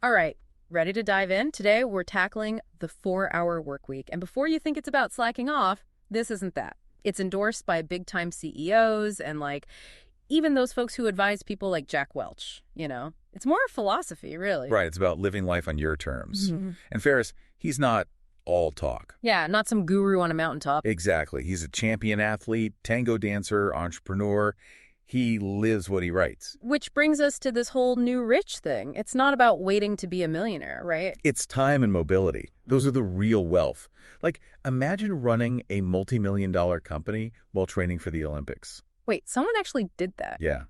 All right, ready to dive in? Today we're tackling the 4-hour work week. And before you think it's about slacking off, this isn't that. It's endorsed by big-time CEOs and even those folks who advise people like Jack Welch. It's more a philosophy, really. Right, it's about living life on your terms. Mm-hmm. And Ferriss, he's not all talk. Yeah, not some guru on a mountaintop. Exactly. He's a champion athlete, tango dancer, entrepreneur. He lives what he writes. Which brings us to this whole new rich thing. It's not about waiting to be a millionaire, right? It's time and mobility. Those are the real wealth. Like, imagine running a multi-million-dollar company while training for the Olympics. Wait, someone actually did that? Yeah.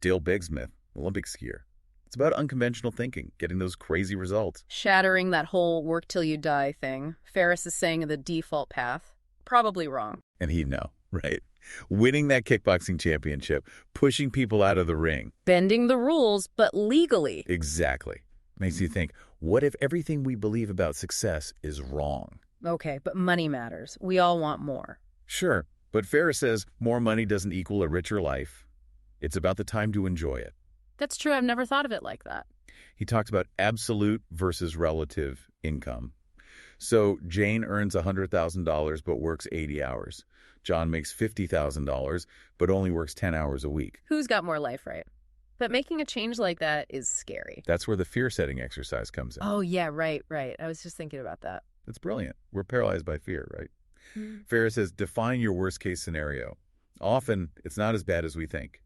Dale Bigsmith, Olympic skier. It's about unconventional thinking, getting those crazy results. Shattering that whole work till you die thing. Ferriss is saying the default path. Probably wrong. And he'd know, right? Winning that kickboxing championship, pushing people out of the ring. Bending the rules, but legally. Exactly. Makes you think, what if everything we believe about success is wrong? Okay, but money matters. We all want more. Sure, but Ferriss says more money doesn't equal a richer life. It's about the time to enjoy it. That's true. I've never thought of it like that. He talks about absolute versus relative income. So Jane earns $100,000 but works 80 hours. John makes $50,000 but only works 10 hours a week. Who's got more life, right? But making a change like that is scary. That's where the fear-setting exercise comes in. Oh, yeah, right. I was just thinking about that. That's brilliant. We're paralyzed by fear, right? Ferriss says, define your worst-case scenario. Often, it's not as bad as we think.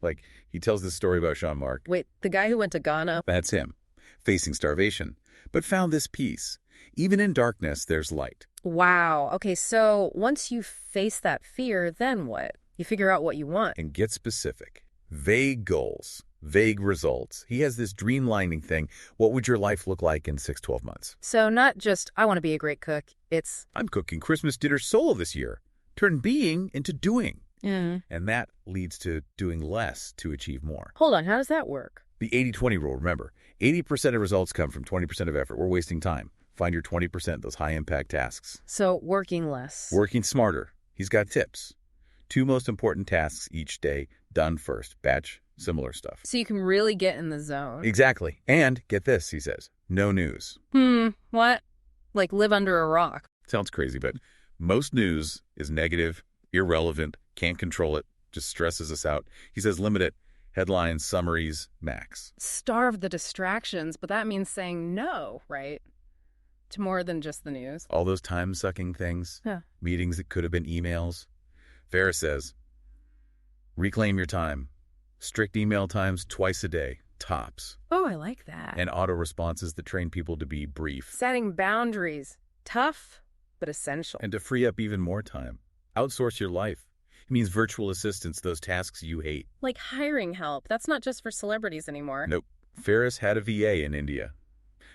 Like, he tells this story about Sean Mark. Wait, the guy who went to Ghana? That's him, facing starvation, but found this peace. Even in darkness, there's light. Wow. Okay, so once you face that fear, then what? You figure out what you want. And get specific. Vague goals, vague results. He has this dreamlining thing. What would your life look like in 6-12 months? So not just, I want to be a great cook. It's, I'm cooking Christmas dinner solo this year. Turn being into doing. yeah. And that leads to doing less to achieve more. Hold on, how does that work? The 80-20 rule, remember, 80% of results come from 20% of effort. We're wasting time. Find your 20%, those high-impact tasks. So working less. Working smarter. He's got tips. 2 most important tasks each day, done first. Batch, similar stuff. So you can really get in the zone. Exactly. And get this, he says, no news. What? Like live under a rock. Sounds crazy, but most news is negative, irrelevant, can't control it, just stresses us out. He says limit it. Headlines, summaries, max. Starve the distractions, but that means saying no, right? To more than just the news. All those time-sucking things, Yeah. meetings that could have been emails. Ferriss says, reclaim your time. Strict email times twice a day, tops. Oh, I like that. And auto responses that train people to be brief. Setting boundaries. Tough, but essential. And to free up even more time. Outsource your life. It means virtual assistants, those tasks you hate. Like hiring help. That's not just for celebrities anymore. Nope. Ferriss had a VA in India.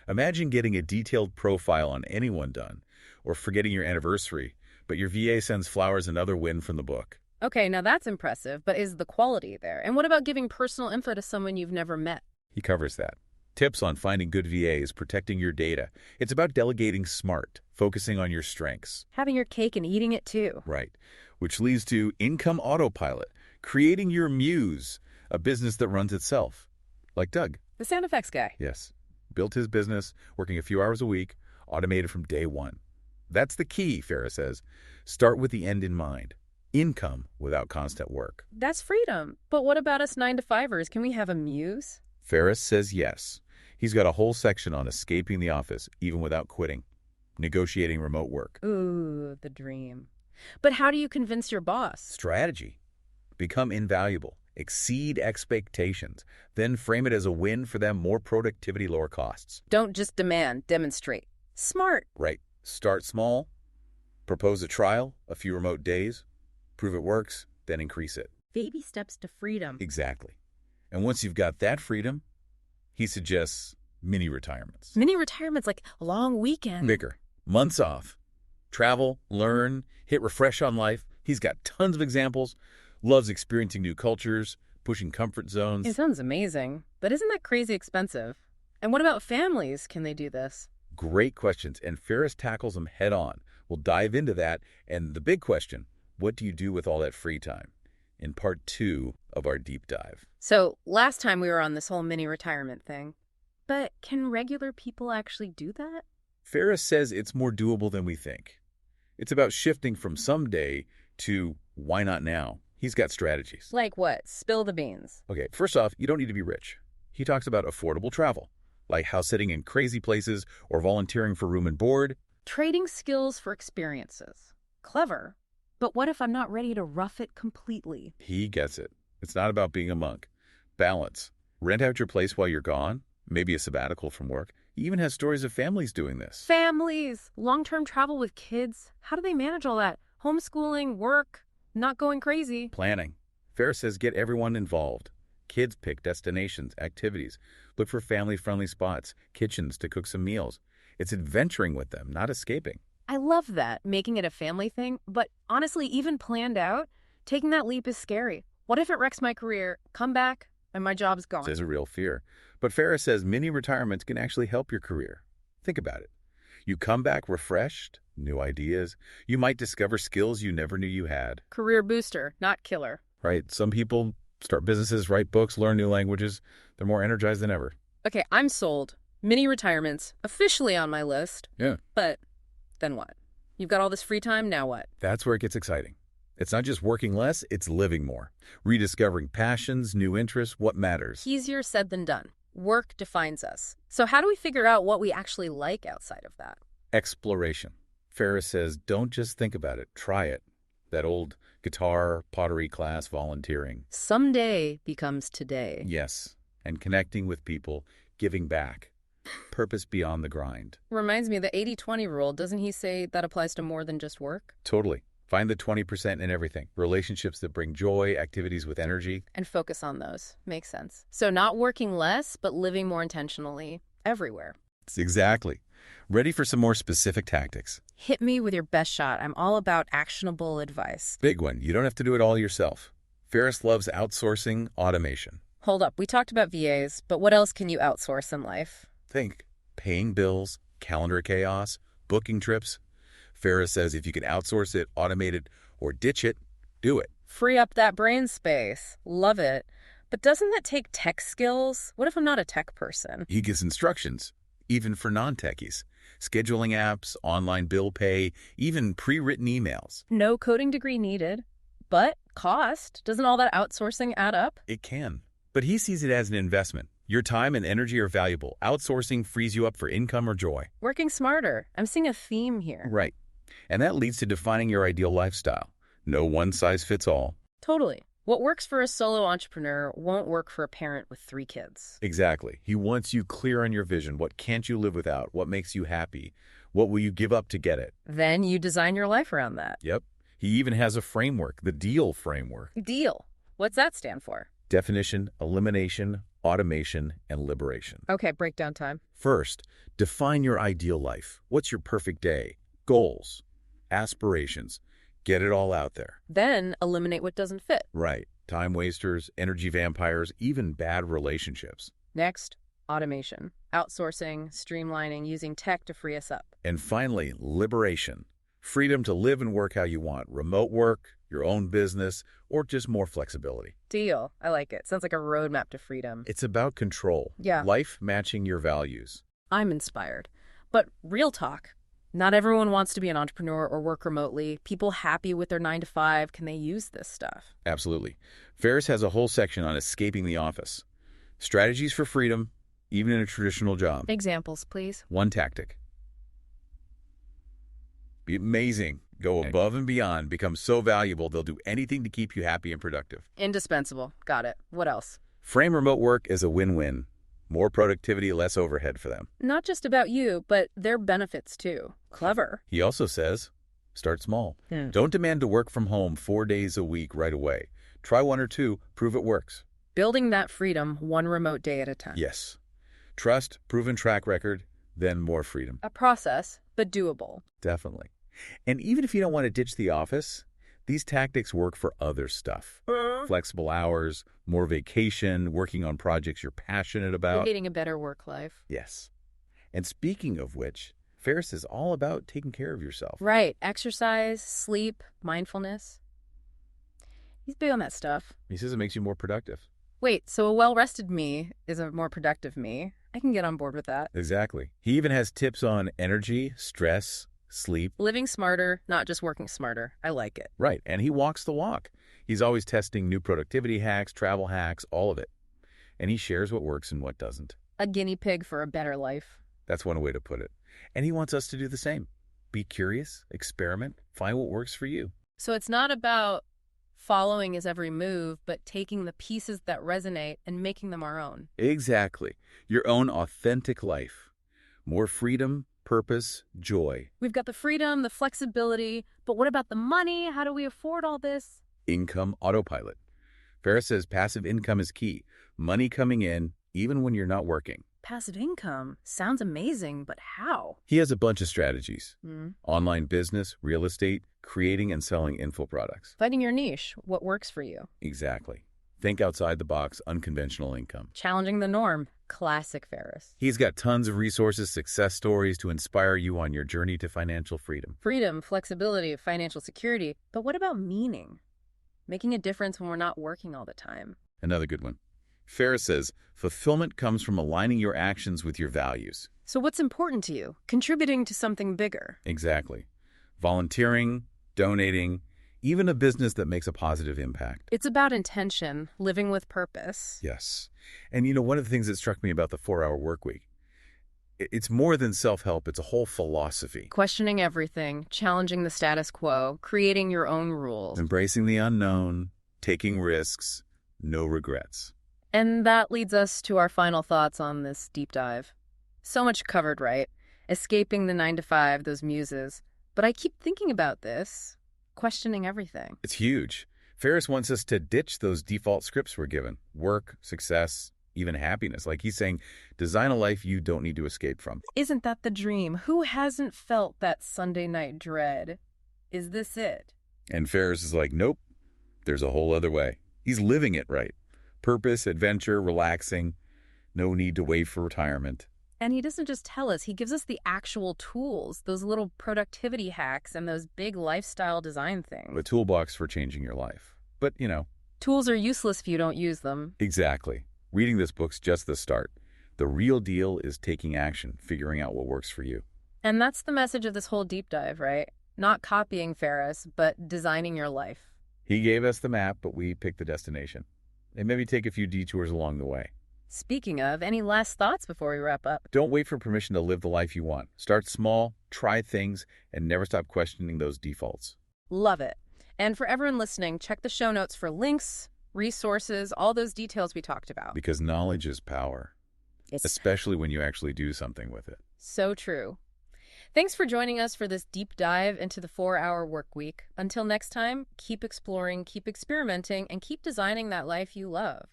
Imagine getting a detailed profile on anyone done, or forgetting your anniversary, but your VA sends flowers another win from the book. Okay, now that's impressive, but is the quality there? And what about giving personal info to someone you've never met? He covers that. Tips on finding good VAs, protecting your data. It's about delegating smart, focusing on your strengths. Having your cake and eating it too. Right. Which leads to income autopilot, creating your muse, a business that runs itself. Like Doug. The sound effects guy. Yes. Built his business, working a few hours a week, automated from day one. That's the key, Ferriss says. Start with the end in mind. Income without constant work. That's freedom. But what about us 9-to-5ers? Can we have a muse? Ferriss says yes. He's got a whole section on escaping the office, even without quitting. Negotiating remote work. Ooh, the dream. But how do you convince your boss? Strategy. Become invaluable. Exceed expectations. Then frame it as a win for them, more productivity, lower costs. Don't just demand, demonstrate. Smart. Right. Start small. Propose a trial, a few remote days. Prove it works, then increase it. Baby steps to freedom. Exactly. And once you've got that freedom, he suggests mini retirements. Mini retirements, like a long weekend. Bigger. Months off. Travel, learn, hit refresh on life. He's got tons of examples. Loves experiencing new cultures, pushing comfort zones. It sounds amazing, but isn't that crazy expensive? And what about families? Can they do this? Great questions, and Ferriss tackles them head on. We'll dive into that, and the big question, what do you do with all that free time? In part 2 of our deep dive. So last time we were on this whole mini retirement thing. But can regular people actually do that? Ferriss says it's more doable than we think. It's about shifting from someday to why not now. He's got strategies. Like what? Spill the beans. Okay, first off, you don't need to be rich. He talks about affordable travel, like house sitting in crazy places or volunteering for room and board. Trading skills for experiences. Clever. But what if I'm not ready to rough it completely? He gets it. It's not about being a monk. Balance. Rent out your place while you're gone, maybe a sabbatical from work. He even has stories of families doing this. Families! Long-term travel with kids. How do they manage all that? Homeschooling, work, not going crazy. Planning. Ferriss says get everyone involved. Kids pick destinations, activities. Look for family-friendly spots, kitchens to cook some meals. It's adventuring with them, not escaping. I love that, making it a family thing. But honestly, even planned out, taking that leap is scary. What if it wrecks my career, come back, and my job's gone? This is a real fear. But Ferriss says mini retirements can actually help your career. Think about it. You come back refreshed, new ideas. You might discover skills you never knew you had. Career booster, not killer. Right? Some people start businesses, write books, learn new languages. They're more energized than ever. Okay, I'm sold. Mini retirements, officially on my list. Yeah. But then what? You've got all this free time, now what? That's where it gets exciting. It's not just working less, it's living more. Rediscovering passions, new interests, what matters. Easier said than done. Work defines us. So how do we figure out what we actually like outside of that? Exploration. Ferriss says, don't just think about it, try it. That old guitar, pottery class, volunteering. Someday becomes today. Yes, and connecting with people, giving back. Purpose beyond the grind. Reminds me of the 80-20 rule. Doesn't he say that applies to more than just work? Totally. Find the 20% in everything. Relationships that bring joy, activities with energy. And focus on those. Makes sense. So not working less, but living more intentionally everywhere. Exactly. Ready for some more specific tactics? Hit me with your best shot. I'm all about actionable advice. Big one. You don't have to do it all yourself. Ferriss loves outsourcing automation. Hold up. We talked about VAs, but what else can you outsource in life? Think paying bills, calendar chaos, booking trips. Ferriss says if you can outsource it, automate it, or ditch it, do it. Free up that brain space. Love it. But doesn't that take tech skills? What if I'm not a tech person? He gives instructions, even for non-techies. Scheduling apps, online bill pay, even pre-written emails. No coding degree needed. But cost. Doesn't all that outsourcing add up? It can. But he sees it as an investment. Your time and energy are valuable. Outsourcing frees you up for income or joy. Working smarter. I'm seeing a theme here. Right. And that leads to defining your ideal lifestyle. No one size fits all. Totally. What works for a solo entrepreneur won't work for a parent with 3 kids. Exactly. He wants you clear on your vision. What can't you live without? What makes you happy? What will you give up to get it? Then you design your life around that. Yep. He even has a framework, the DEAL framework. Deal. What's that stand for? Definition, elimination, automation, and liberation. Okay, breakdown time. First, define your ideal life. What's your perfect day? Goals, aspirations. Get it all out there. Then eliminate what doesn't fit. Right. Time wasters, energy vampires, even bad relationships. Next, automation. Outsourcing, streamlining, using tech to free us up. And finally, liberation. Freedom to live and work how you want. Remote work, your own business, or just more flexibility. Deal. I like it. Sounds like a roadmap to freedom. It's about control. Yeah. Life matching your values. I'm inspired. But real talk. Not everyone wants to be an entrepreneur or work remotely. People happy with their 9 to 5, can they use this stuff? Absolutely. Ferriss has a whole section on escaping the office. Strategies for freedom, even in a traditional job. Examples, please. One tactic. Be amazing. Go above and beyond. Become so valuable, they'll do anything to keep you happy and productive. Indispensable. Got it. What else? Frame remote work as a win-win. More productivity, less overhead for them. Not just about you, but their benefits too. Clever. He also says, start small. Don't demand to work from home 4 days a week right away. Try 1 or 2, prove it works. Building that freedom one remote day at a time. Yes. Trust, proven track record, then more freedom. A process, but doable. Definitely. And even if you don't want to ditch the office, these tactics work for other stuff. Flexible hours, more vacation, working on projects you're passionate about. Creating a better work life. Yes. And speaking of which, Ferriss is all about taking care of yourself. Right. Exercise, sleep, mindfulness. He's big on that stuff. He says it makes you more productive. Wait, so a well-rested me is a more productive me? I can get on board with that. Exactly. He even has tips on energy, stress, sleep. Living smarter, not just working smarter. I like it. Right, and he walks the walk. He's always testing new productivity hacks, travel hacks, all of it. And he shares what works and what doesn't. A guinea pig for a better life. That's one way to put it. And he wants us to do the same. Be curious, experiment, find what works for you. So it's not about following his every move, but taking the pieces that resonate and making them our own. Exactly. Your own authentic life. More freedom, purpose, joy. We've got the freedom, the flexibility, but what about the money? How do we afford all this? Income autopilot. Ferriss says passive income is key. Money coming in, even when you're not working. Passive income sounds amazing, but how? He has a bunch of strategies. Hmm. Online business, real estate, creating and selling info products. Finding your niche, what works for you. Exactly. Think outside the box, unconventional income. Challenging the norm, classic Ferriss. He's got tons of resources, success stories to inspire you on your journey to financial freedom. Freedom, flexibility, financial security, but what about meaning? Making a difference when we're not working all the time. Another good one. Ferriss says, fulfillment comes from aligning your actions with your values. So what's important to you? Contributing to something bigger. Exactly. Volunteering, donating, even a business that makes a positive impact. It's about intention, living with purpose. Yes. And one of the things that struck me about the 4-hour work week, it's more than self-help, it's a whole philosophy. Questioning everything, challenging the status quo, creating your own rules. Embracing the unknown, taking risks, no regrets. And that leads us to our final thoughts on this deep dive. So much covered, right? Escaping the 9-to-5, those muses. But I keep thinking about this, questioning everything. It's huge. Ferriss wants us to ditch those default scripts we're given. Work, success, even happiness. Like he's saying, design a life you don't need to escape from. Isn't that the dream? Who hasn't felt that Sunday night dread? Is this it? And Ferriss is like, nope, there's a whole other way. He's living it right. Purpose, adventure, relaxing, no need to wait for retirement. And he doesn't just tell us, he gives us the actual tools, those little productivity hacks and those big lifestyle design things. A toolbox for changing your life. But, Tools are useless if you don't use them. Exactly. Reading this book's just the start. The real deal is taking action, figuring out what works for you. And that's the message of this whole deep dive, right? Not copying Ferriss, but designing your life. He gave us the map, but we picked the destination. And maybe take a few detours along the way. Speaking of, any last thoughts before we wrap up? Don't wait for permission to live the life you want. Start small, try things, and never stop questioning those defaults. Love it. And for everyone listening, check the show notes for links, resources, all those details we talked about. Because knowledge is power, especially when you actually do something with it. So true. Thanks for joining us for this deep dive into the 4-hour work week. Until next time, keep exploring, keep experimenting, and keep designing that life you love.